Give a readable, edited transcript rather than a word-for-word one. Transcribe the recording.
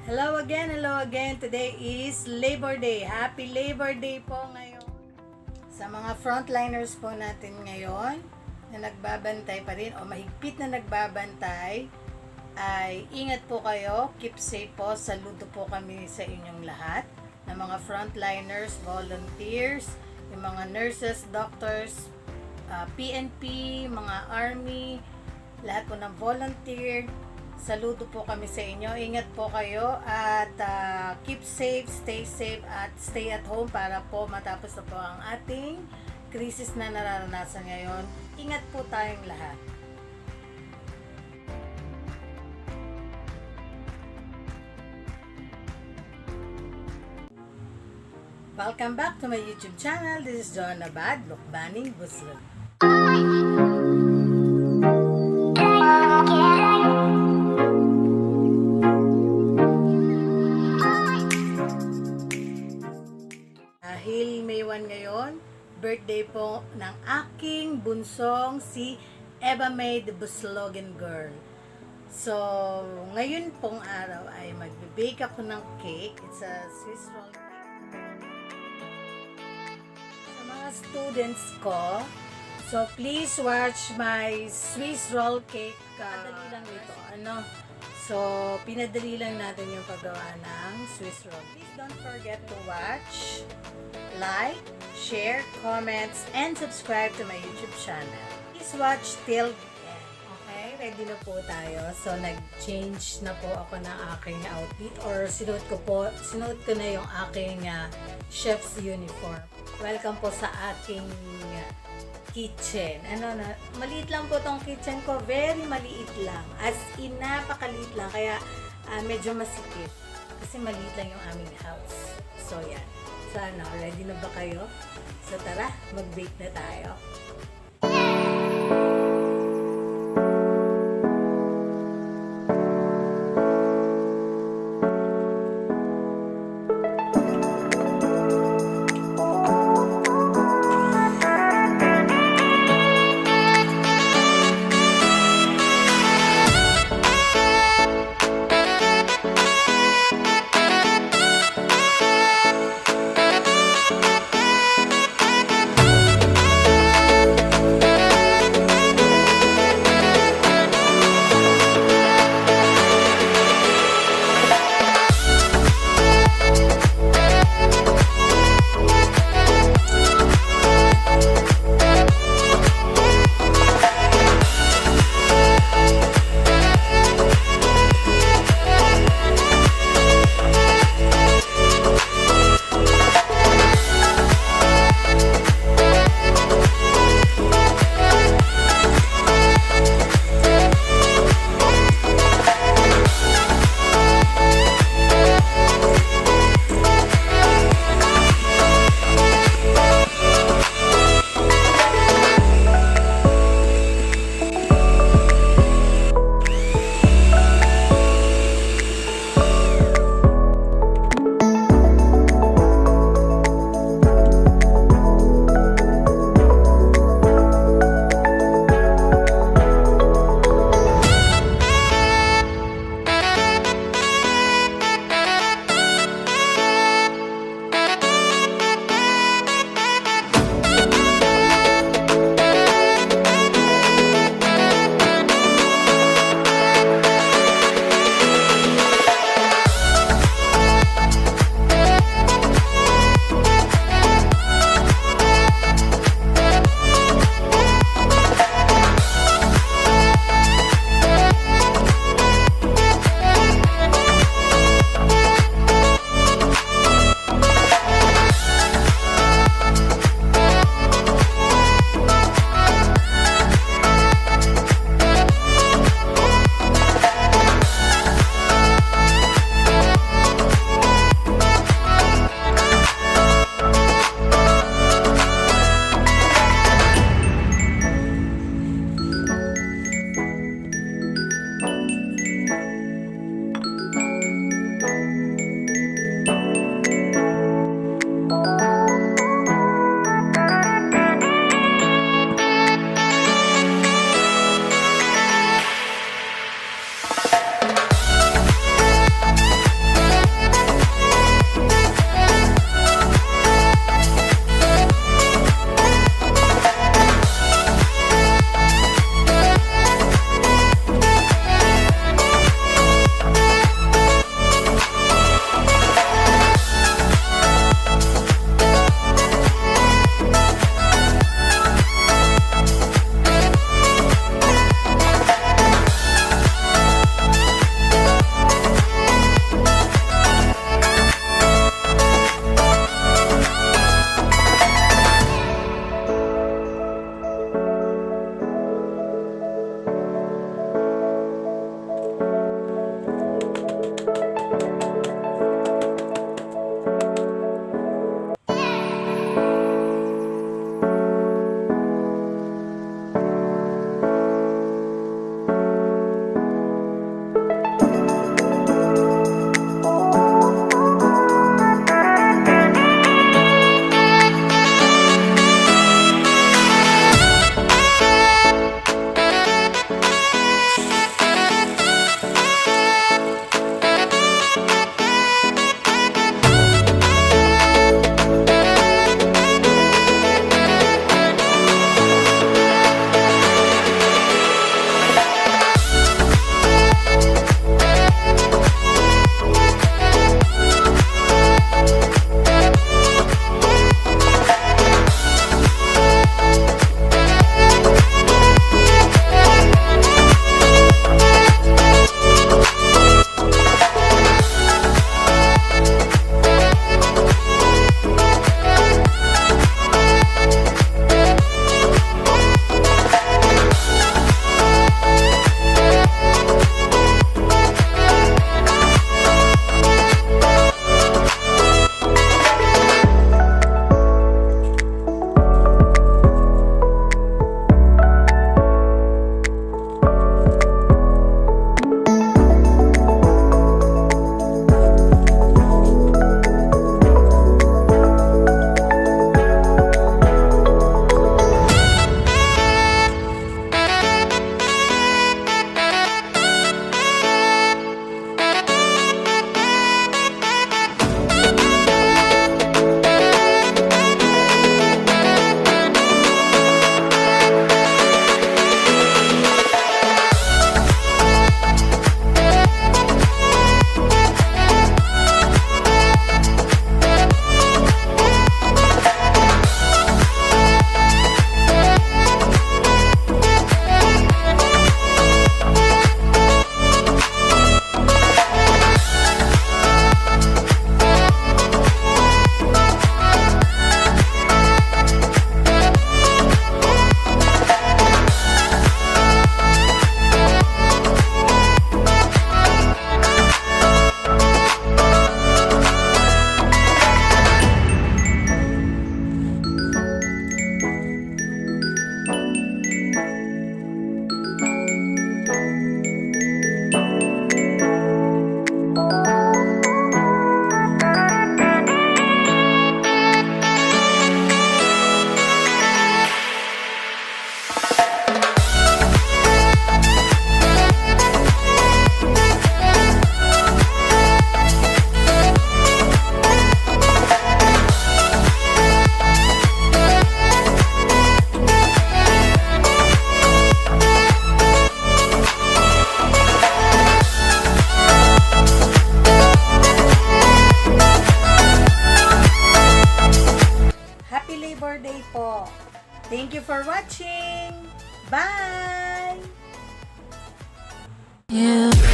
Hello again. Today is Labor Day. Happy Labor Day po ngayon. Sa mga frontliners po natin ngayon na nagbabantay pa rin o mahigpit na nagbabantay, ay ingat po kayo, keep safe po. Saludo po kami sa inyong lahat na mga frontliners, volunteers, yung mga nurses, doctors, PNP, mga army, lahat po ng volunteer. Saludo po kami sa inyo. Ingat po kayo at keep safe, stay safe at stay at home para po matapos na po ang ating krisis na nararanasan ngayon. Ingat po tayong lahat. Welcome back to my YouTube channel. This is Joanna Bad, Lukbaning Buslog. Dahil May 1 ngayon, birthday po ng aking bunsong si Eva May the Buslogan Girl. So, ngayon pong araw ay magbe-bake ako ng cake. It's a Swiss roll cake. Sa mga students ko, so please watch my Swiss roll cake. Pinadali lang ito. So, pinadali lang natin yung paggawa ng Swiss roll. Please don't forget to watch, like, share, comments, and subscribe to my YouTube channel. Please watch till the end. Okay? Ready na po tayo. So, nag-change na po ako ng aking outfit or sinuot ko na yung aking chef's uniform. Welcome po sa aking kitchen. Maliit lang po tong kitchen ko. Very maliit lang. As in, napakaliit lang. Kaya, medyo masikip. Kasi maliit lang yung aming house. So, yan. Sana, ready na ba kayo? So, tara, mag-bake na tayo. Happy Labor Day po. Thank you for watching. Bye! Yeah.